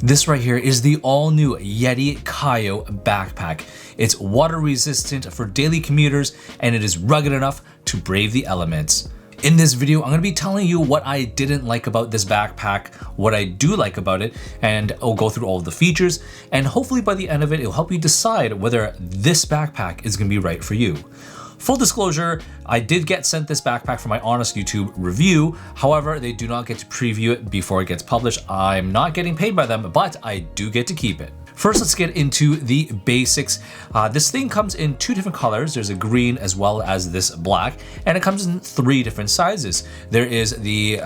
This right here is the all-new Yeti Cayo backpack. It's water resistant for daily commuters and it is rugged enough to brave the elements. In this video, I'm going to be telling you what I didn't like about this backpack, what I do like about it, and I'll go through all of the features, and hopefully by the end of it, it'll help you decide whether this backpack is going to be right for you. Full disclosure, I did get sent this backpack for my honest YouTube review. However, they do not get to preview it before it gets published. I'm not getting paid by them, but I do get to keep it. First, let's get into the basics. This thing comes in two different colors. There's a green as well as this black, and it comes in three different sizes. There is the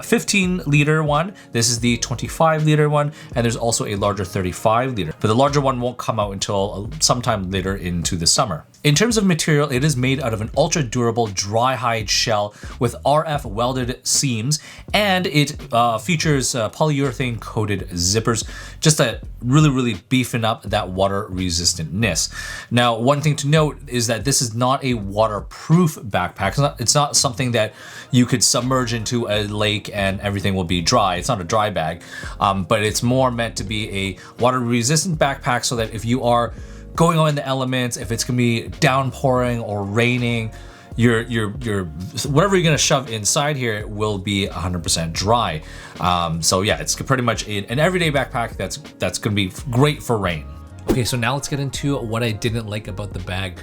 15 liter one, this is the 25 liter one, and there's also a larger 35 liter. But the larger one won't come out until sometime later into the summer. In terms of material, it is made out of an ultra durable dry hide shell with RF welded seams, and it features polyurethane coated zippers, just to really beefing up that water resistantness. Now, one thing to note is that this is not a waterproof backpack. It's not something that you could submerge into a lake and everything will be dry. It's not a dry bag, but it's more meant to be a water resistant backpack so that if you are going on in the elements, if it's gonna be downpouring or raining, your whatever you're gonna shove inside here will be 100% dry. So yeah, it's pretty much an everyday backpack that's gonna be great for rain. Okay, so now let's get into what I didn't like about the bag.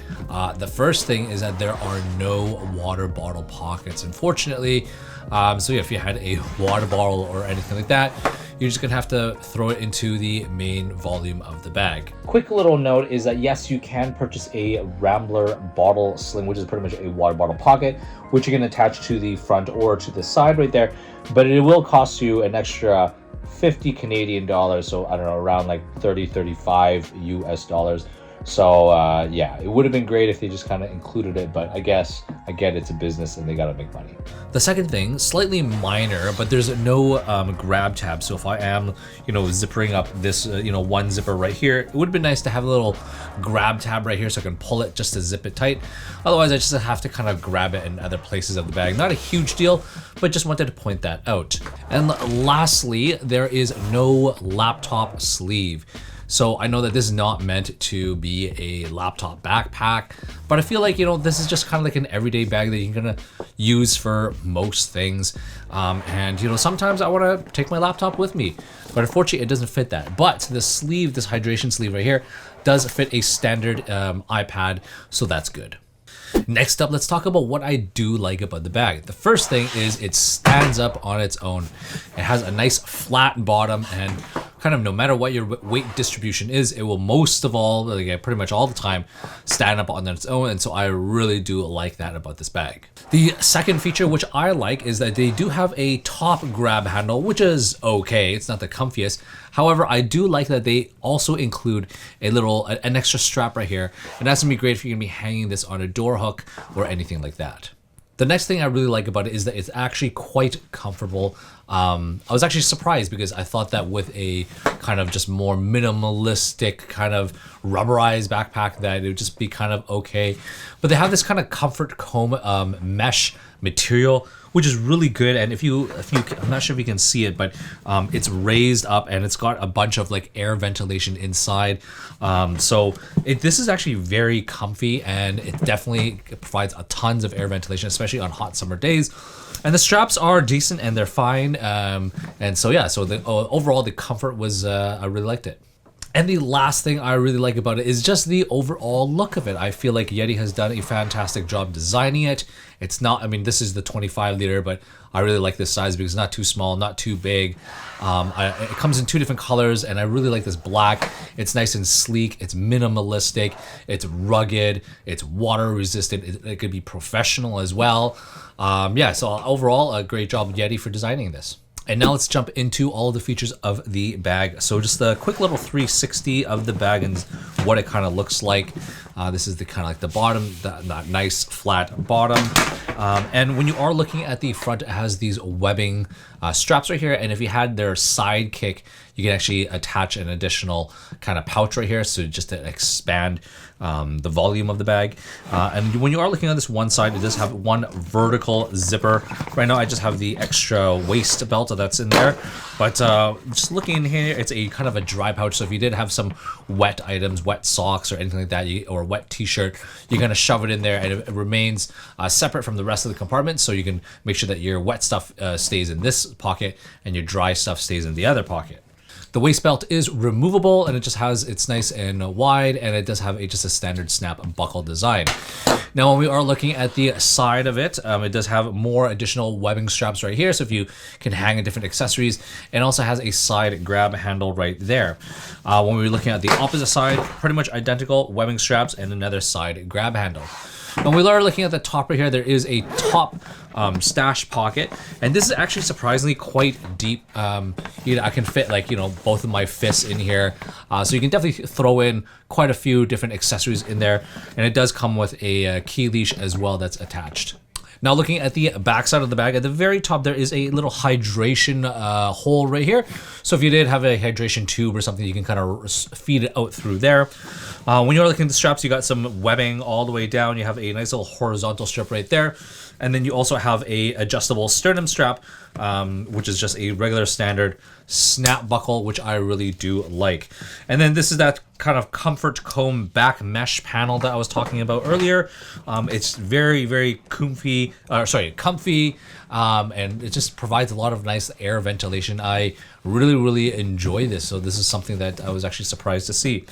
The first thing is that there are no water bottle pockets, unfortunately. So yeah, if you had a water bottle or anything like that, you're just gonna have to throw it into the main volume of the bag. Quick little note is that yes, you can purchase a Rambler bottle sling, which is pretty much a water bottle pocket, which you can attach to the front or to the side right there, but it will cost you an extra 50 Canadian dollars, so I don't know, around like 35 US dollars. So yeah, it would have been great if they just kind of included it, but I guess, again, it's a business and they gotta make money. The second thing, slightly minor, but there's no grab tab. So if I am, zippering up this, one zipper right here, it would have been nice to have a little grab tab right here so I can pull it just to zip it tight. Otherwise, I just have to kind of grab it in other places of the bag. Not a huge deal, but just wanted to point that out. And lastly, there is no laptop sleeve. So I know that this is not meant to be a laptop backpack, but I feel like, this is just kind of like an everyday bag that you're gonna use for most things. And sometimes I wanna take my laptop with me, but unfortunately it doesn't fit that. But the sleeve, this hydration sleeve right here, does fit a standard iPad, so that's good. Next up, let's talk about what I do like about the bag. The first thing is it stands up on its own. It has a nice flat bottom, and kind of no matter what your weight distribution is, it will most of all, pretty much all the time, stand up on its own. And so I really do like that about this bag. The second feature, which I like, is that they do have a top grab handle, which is okay. It's not the comfiest. However, I do like that they also include an extra strap right here. And that's gonna be great if you're gonna be hanging this on a door hook or anything like that. The next thing I really like about it is that it's actually quite comfortable. I was actually surprised because I thought that with a kind of just more minimalistic kind of rubberized backpack that it would just be kind of okay. But they have this kind of comfort comb mesh material, which is really good. And if you I'm not sure if you can see it, but it's raised up and it's got a bunch of air ventilation inside. So this is actually very comfy, and it definitely provides tons of air ventilation, especially on hot summer days. And the straps are decent and they're fine. And so yeah, so overall the comfort was, I really liked it. And the last thing I really like about it is just the overall look of it. I feel like Yeti has done a fantastic job designing it. It's not, this is the 25 liter, but I really like this size because it's not too small, not too big. It comes in two different colors, and I really like this black. It's nice and sleek, it's minimalistic, it's rugged, it's water resistant, it could be professional as well. Yeah, so overall, a great job Yeti for designing this. And now let's jump into all of the features of the bag. So just a quick little 360 of the bag and what it kind of looks like. This is the kind of like the bottom, that nice flat bottom. And when you are looking at the front, it has these webbing straps right here. And if you had their side kick, you can actually attach an additional kind of pouch right here, so just to expand the volume of the bag. And when you are looking on this one side, it does have one vertical zipper. Right now I just have the extra waist belt that's in there, but just looking in here, it's a kind of a dry pouch. So if you did have some wet items, wet socks or anything like that, or a wet t-shirt, you're gonna shove it in there, and it remains separate from the rest of the compartment, so you can make sure that your wet stuff stays in this pocket and your dry stuff stays in the other pocket. The waist belt is removable, and it just has, it's nice and wide, and it does have just a standard snap buckle design. Now, when we are looking at the side of it, it does have more additional webbing straps right here, so if you can hang in different accessories. It also has a side grab handle right there. When we're looking at the opposite side, pretty much identical webbing straps and another side grab handle. When we are looking at the top right here, there is a top stash pocket, and this is actually surprisingly quite deep. I can fit both of my fists in here, so you can definitely throw in quite a few different accessories in there, and it does come with a key leash as well that's attached. Now looking at the back side of the bag, at the very top there is a little hydration hole right here. So if you did have a hydration tube or something, you can kind of feed it out through there. When you're looking at the straps, you got some webbing all the way down. You have a nice little horizontal strip right there. And then you also have a adjustable sternum strap, which is just a regular standard snap buckle, which I really do like. And then this is that kind of comfort comb back mesh panel that I was talking about earlier. It's very, very comfy, and it just provides a lot of nice air ventilation. I really enjoy this. So this is something that I was actually surprised to see.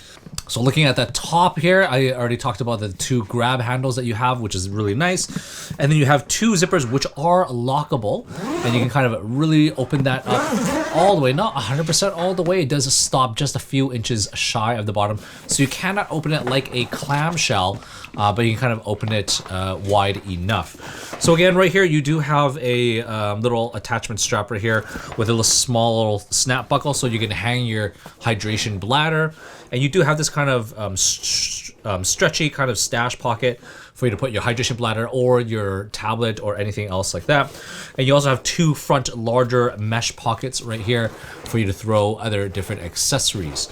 So looking at the top here, I already talked about the two grab handles that you have, which is really nice. And then you have two zippers, which are lockable, and you can kind of really open that up all the way, not 100% all the way. It does stop just a few inches shy of the bottom. So you cannot open it like a clamshell, but you can kind of open it wide enough. So again, right here, you do have a little attachment strap right here with a little small little snap buckle, so you can hang your hydration bladder. And you do have this kind of stretchy kind of stash pocket for you to put your hydration bladder or your tablet or anything else like that. And you also have two front larger mesh pockets right here for you to throw other different accessories.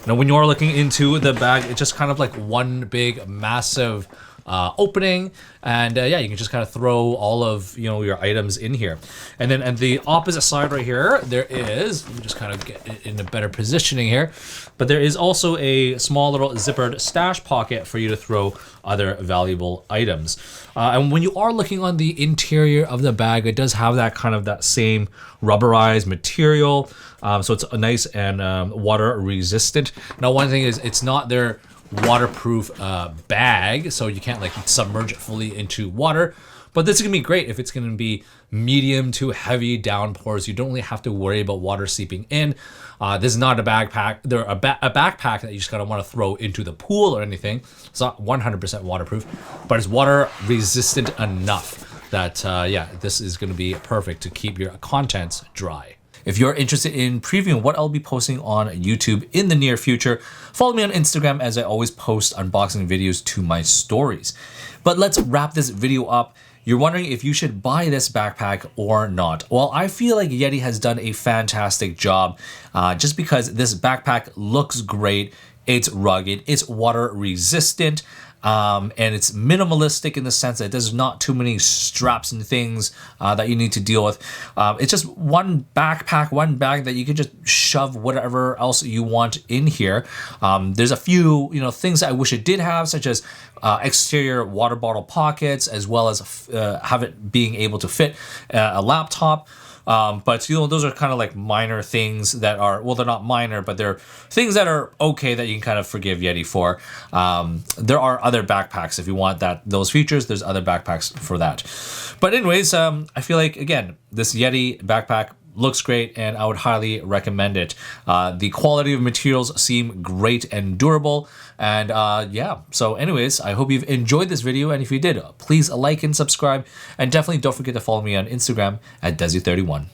Now, when you are looking into the bag, it's just kind of like one big massive opening, and yeah, you can just kind of throw all of your items in here. And then at the opposite side right here, there is, let me just kind of get it in a better positioning here, but there is also a small little zippered stash pocket for you to throw other valuable items. And when you are looking on the interior of the bag, it does have that kind of that same rubberized material, so it's nice and water resistant. Now, one thing is, it's not their waterproof bag, so you can't like submerge it fully into water, but this is gonna be great if it's gonna be medium to heavy downpours. You don't really have to worry about water seeping in. This is not a backpack. They're a backpack that you just kind of want to throw into the pool or anything. It's not 100% waterproof, but it's water resistant enough that yeah, this is going to be perfect to keep your contents dry. If you're interested in previewing what I'll be posting on YouTube in the near future, follow me on Instagram, as I always post unboxing videos to my stories. But let's wrap this video up. You're wondering if you should buy this backpack or not. Well, I feel like Yeti has done a fantastic job just because this backpack looks great. It's rugged, it's water resistant, and it's minimalistic in the sense that there's not too many straps and things that you need to deal with. It's just one backpack, one bag that you can just shove whatever else you want in here. There's a few things that I wish it did have, such as exterior water bottle pockets, as well as have it being able to fit a laptop. But those are kind of like minor things that are, well, they're not minor, but they're things that are okay that you can kind of forgive Yeti for. There are other backpacks if you want those features. There's other backpacks for that. But anyways, I feel like, again, this Yeti backpack looks great, and I would highly recommend it. The quality of materials seem great and durable, and yeah. So anyways, I hope you've enjoyed this video, and if you did, please like and subscribe, and definitely don't forget to follow me on Instagram at Desy31.